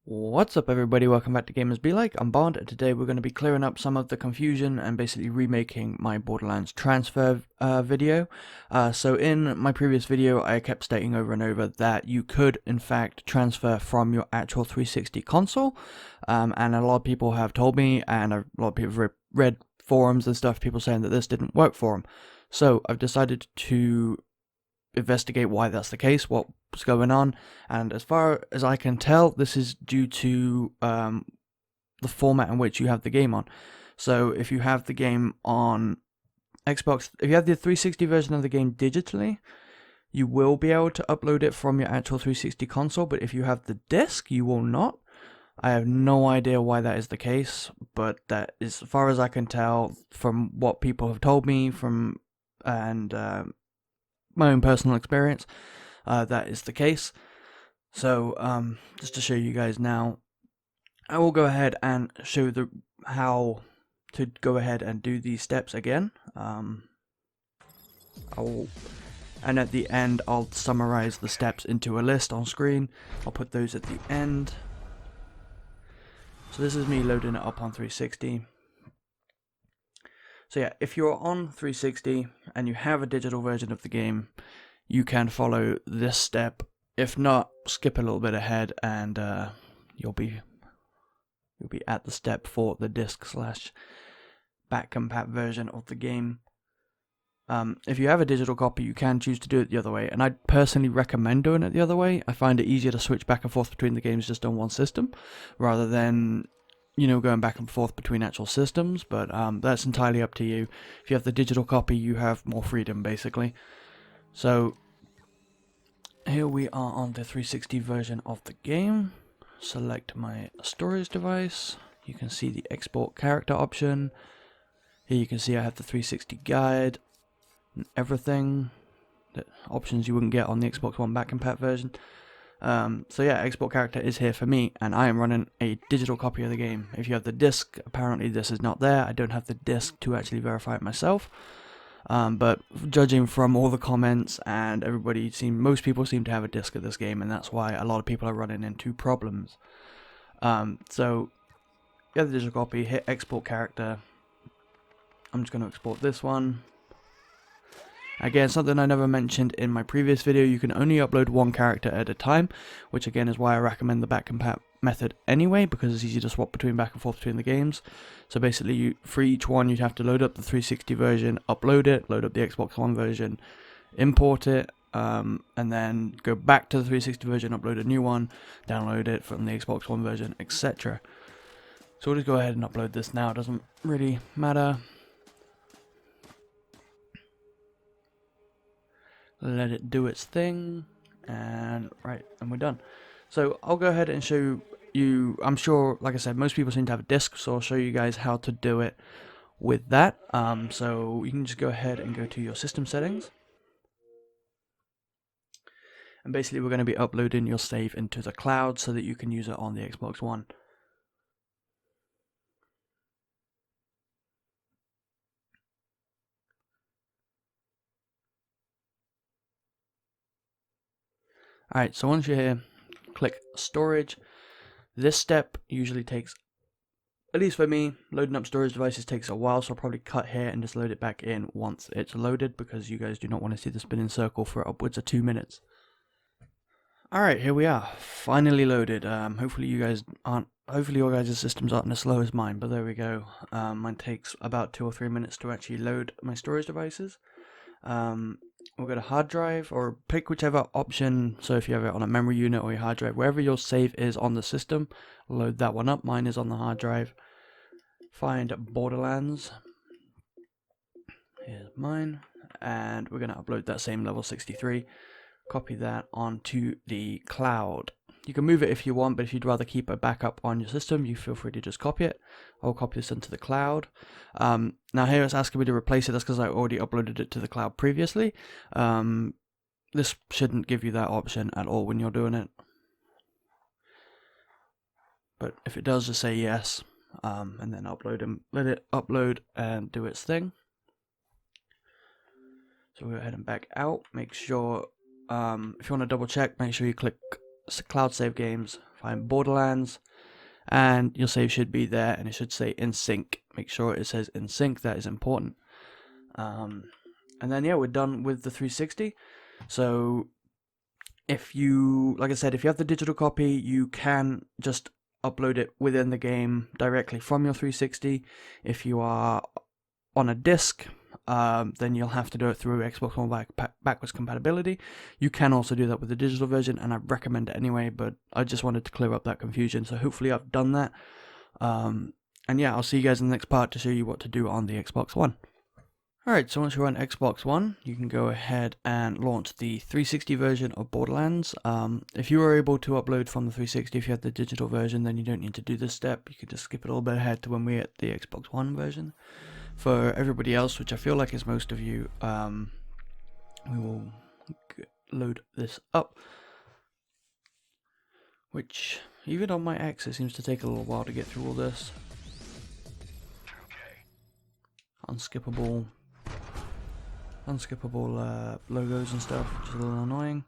What's up everybody, welcome back to Gamers Be Like, I'm Bond, and today we're going to be clearing up some of the confusion and basically remaking my Borderlands transfer video. So in my previous video I kept stating over and over that you could in fact transfer from your actual 360 console, and a lot of people have told me, and a lot of people have read forums and stuff, people saying that this didn't work for them. So I've decided to investigate why that's the case, what's going on, and as far as I can tell, this is due to the format in which you have the game on. So if you have the game on Xbox, if you have the 360 version of the game digitally, you will be able to upload it from your actual 360 console, but if you have the disc, you will not. I have no idea why that is the case, but that is, as far as I can tell, from what people have told me, and my own personal experience, that is the case. So just to show you guys now, I will go ahead and show how to go ahead and do these steps again. And at the end I'll summarize the steps into a list on screen. I'll put those at the end. So this is me loading it up on 360. So yeah, if you're on 360 and you have a digital version of the game, you can follow this step. If not, skip a little bit ahead and you'll be at the step for the disc/back compat version of the game. If you have a digital copy, you can choose to do it the other way, and I personally recommend doing it the other way. I find it easier to switch back and forth between the games just on one system, rather than going back and forth between actual systems, but that's entirely up to you. If you have the digital copy, you have more freedom, basically. So here we are on the 360 version of the game. Select my storage device. You can see the export character option. Here you can see I have the 360 guide and everything. The options you wouldn't get on the Xbox One back compat version. So yeah, export character is here for me, and I am running a digital copy of the game. If you have the disc, apparently this is not there. I don't have the disc to actually verify it myself. But judging from all the comments and most people seem to have a disc of this game, and that's why a lot of people are running into problems. So you have the digital copy, hit export character. I'm just going to export this one. Again, something I never mentioned in my previous video, you can only upload one character at a time, which again is why I recommend the back compat method anyway, because it's easy to swap back and forth between the games. So basically, for each one, you'd have to load up the 360 version, upload it, load up the Xbox One version, import it, and then go back to the 360 version, upload a new one, download it from the Xbox One version, etc. So we'll just go ahead and upload this now, it doesn't really matter. Let it do its thing, and we're done. So I'll go ahead and show you, I'm sure, like I said, most people seem to have a disc, so I'll show you guys how to do it with that. So you can just go ahead and go to your system settings, and basically we're going to be uploading your save into the cloud so that you can use it on the Xbox One. Alright, so once you're here, click storage. This step usually takes, at least for me, loading up storage devices takes a while, so I'll probably cut here and just load it back in once it's loaded, because you guys do not want to see the spinning circle for upwards of 2 minutes. Alright, here we are, finally loaded. Hopefully your guys' systems aren't as slow as mine, but there we go. Mine takes about 2 or 3 minutes to actually load my storage devices. We'll go to hard drive, or pick whichever option. So if you have it on a memory unit or your hard drive, wherever your save is on the system, load that one up. Mine is on the hard drive. Find Borderlands. Here's mine, and we're going to upload that same level 63. Copy that onto the cloud. You can move it if you want, but if you'd rather keep a backup on your system, you feel free to just copy it. I'll copy this into the cloud. Now here it's asking me to replace it. That's because I already uploaded it to the cloud previously. This shouldn't give you that option at all when you're doing it. But if it does, just say yes, and then upload and let it upload and do its thing. So we'll go ahead and back out. Make sure, if you want to double check, make sure you click Cloud Save Games, find Borderlands, and your save should be there, and it should say in sync. Make sure it says in sync, that is important. And then yeah, we're done with the 360. So if you, like I said, if you have the digital copy, you can just upload it within the game directly from your 360. If you are on a disc, then you'll have to do it through Xbox One backwards compatibility. You can also do that with the digital version, and I recommend it anyway, but I just wanted to clear up that confusion, so hopefully I've done that. And yeah, I'll see you guys in the next part to show you what to do on the Xbox One. Alright, so once you're on Xbox One, you can go ahead and launch the 360 version of Borderlands. If you were able to upload from the 360, if you had the digital version, then you don't need to do this step. You can just skip a little bit ahead to when we're at the Xbox One version. For everybody else, which I feel like is most of you, we will load this up. Which, even on my X, it seems to take a little while to get through all this. Unskippable logos and stuff, which is a little annoying.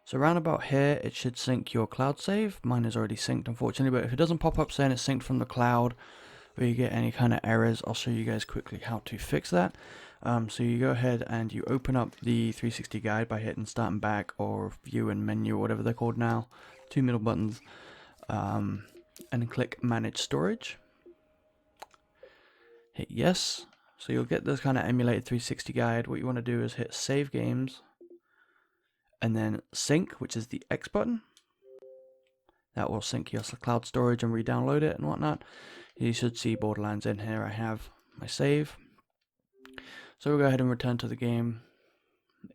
So around about here, it should sync your cloud save. Mine is already synced, unfortunately, but if it doesn't pop up saying it's synced from the cloud, or you get any kind of errors, I'll show you guys quickly how to fix that. So you go ahead and you open up the 360 guide by hitting start and back, or view and menu, or whatever they're called now, two middle buttons, and click manage storage. Hit yes. So you'll get this kind of emulated 360 guide. What you want to do is hit save games, and then sync, which is the X button. That will sync your cloud storage and re-download it and whatnot. You should see Borderlands in here. I have my save. So we'll go ahead and return to the game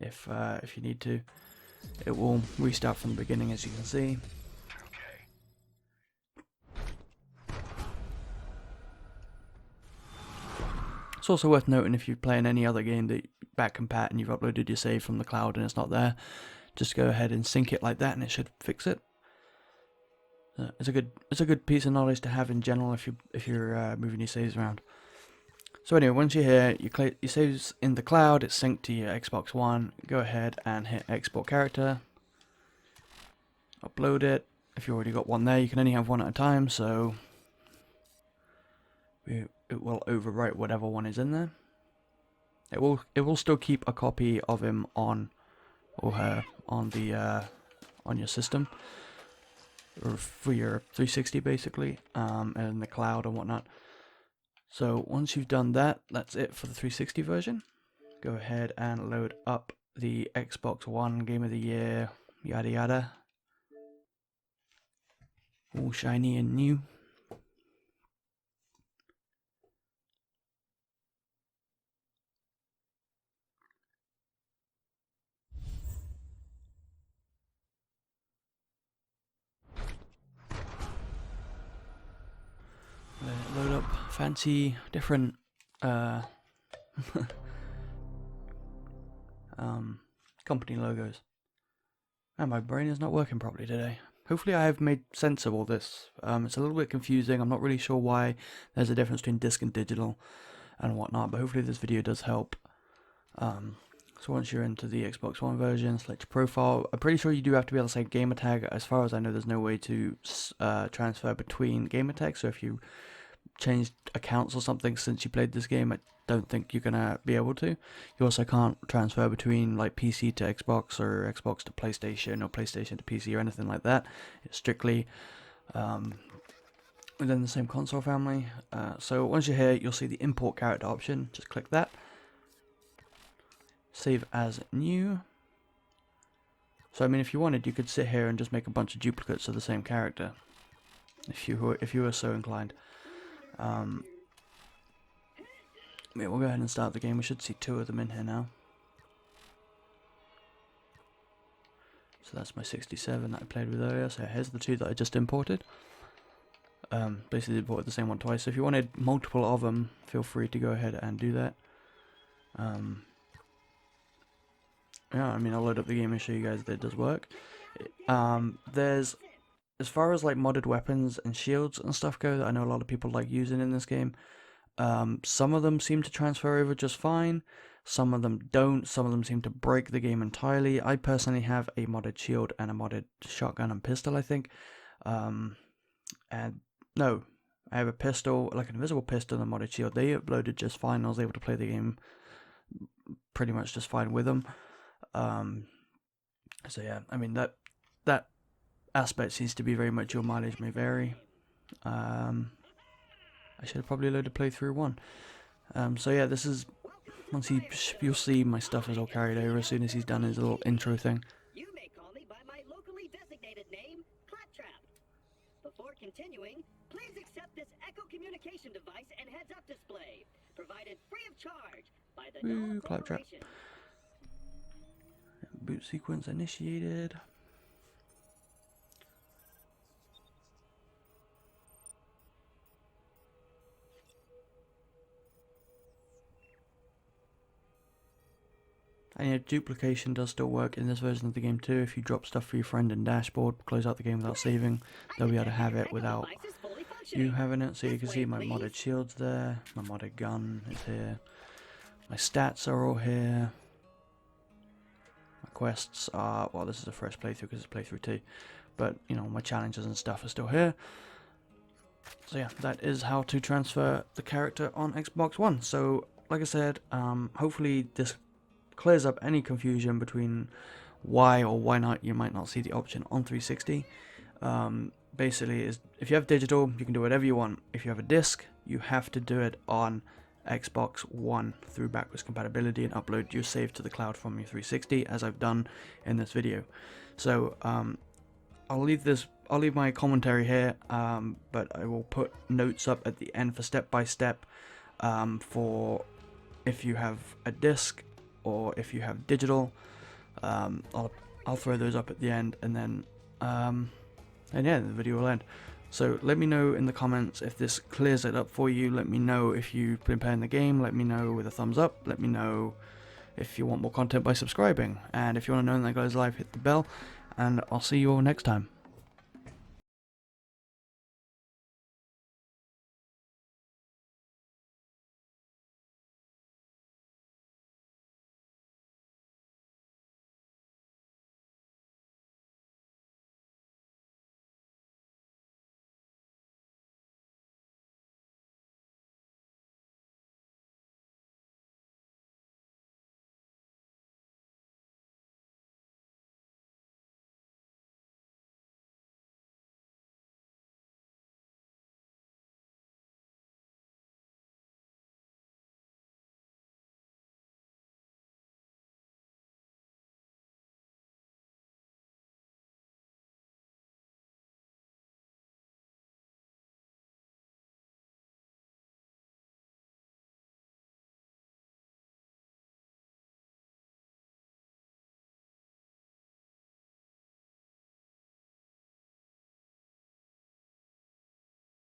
if you need to. It will restart from the beginning, as you can see. It's also worth noting, if you're playing any other game that back compat and you've uploaded your save from the cloud and it's not there, just go ahead and sync it like that and it should fix it. It's a good piece of knowledge to have in general if you're moving your saves around. So anyway, once you're here, your saves in the cloud, it's synced to your Xbox One. Go ahead and hit export character, upload it. If you already got one there, you can only have one at a time, so it will overwrite whatever one is in there. It will still keep a copy of him on or her on your system, or for your 360 basically, and in the cloud and whatnot. So once you've done that, that's it for the 360 version. Go ahead and load up the Xbox One Game of the Year, yada yada. All shiny and new. Load up fancy different company logos. And my brain is not working properly today. Hopefully I have made sense of all this. It's a little bit confusing. I'm not really sure why there's a difference between disc and digital and whatnot, but hopefully this video does help. So once you're into the Xbox One version, select your profile. I'm pretty sure you do have to be able to say gamertag. As far as I know, there's no way to transfer between gamertags. So if you changed accounts or something since you played this game, I don't think you're gonna be able to. You also can't transfer between like PC to Xbox or Xbox to PlayStation or PlayStation to PC or anything like that. It's strictly within the same console family. So once you're here, you'll see the import character option. Just click that. Save as new. So I mean, if you wanted, you could sit here and just make a bunch of duplicates of the same character, if you were so inclined. Yeah, we'll go ahead and start the game. We should see 2 of them in here now. So that's my 67 that I played with earlier. So here's the 2 that I just imported. Basically imported the same one twice. So if you wanted multiple of them, feel free to go ahead and do that. Yeah, I mean, I'll load up the game and show you guys that it does work. There's, as far as like modded weapons and shields and stuff go, that I know a lot of people like using in this game, some of them seem to transfer over just fine. Some of them don't. Some of them seem to break the game entirely. I personally have a modded shield and a modded shotgun and pistol, I think. And no, I have a pistol, like an invisible pistol and a modded shield. They uploaded just fine. I was able to play the game pretty much just fine with them. So yeah, I mean that aspect seems to be very much your mileage may vary. I should have probably loaded playthrough 1. So yeah, this is, once you'll see my stuff is all carried over as soon as he's done his little intro thing. You may call me by my locally designated name, Claptrap. Before continuing, please accept this Echo communication device and heads-up display, provided free of charge by the Dog Claptrap. Corporation. Boot sequence initiated. And yeah, duplication does still work in this version of the game too. If you drop stuff for your friend in dashboard, close out the game without saving, they'll be able to have it without you having it. So you can see my modded shields there, my modded gun is here, my stats are all here, my quests are, well, this is a fresh playthrough because it's playthrough 2, but you know, my challenges and stuff are still here. So yeah, that is how to transfer the character on Xbox One. So like I said, hopefully this clears up any confusion between why or why not you might not see the option on 360. Basically, is if you have digital, you can do whatever you want. If you have a disc, you have to do it on Xbox One through backwards compatibility and upload your save to the cloud from your 360, as I've done in this video. So I'll leave my commentary here, but I will put notes up at the end for step by step for if you have a disc or if you have digital. I'll throw those up at the end, and then and yeah, the video will end. So let me know in the comments if this clears it up for you. Let me know if you've been playing the game. Let me know with a thumbs up. Let me know if you want more content by subscribing, and if you want to know when that goes live, hit the bell, and I'll see you all next time.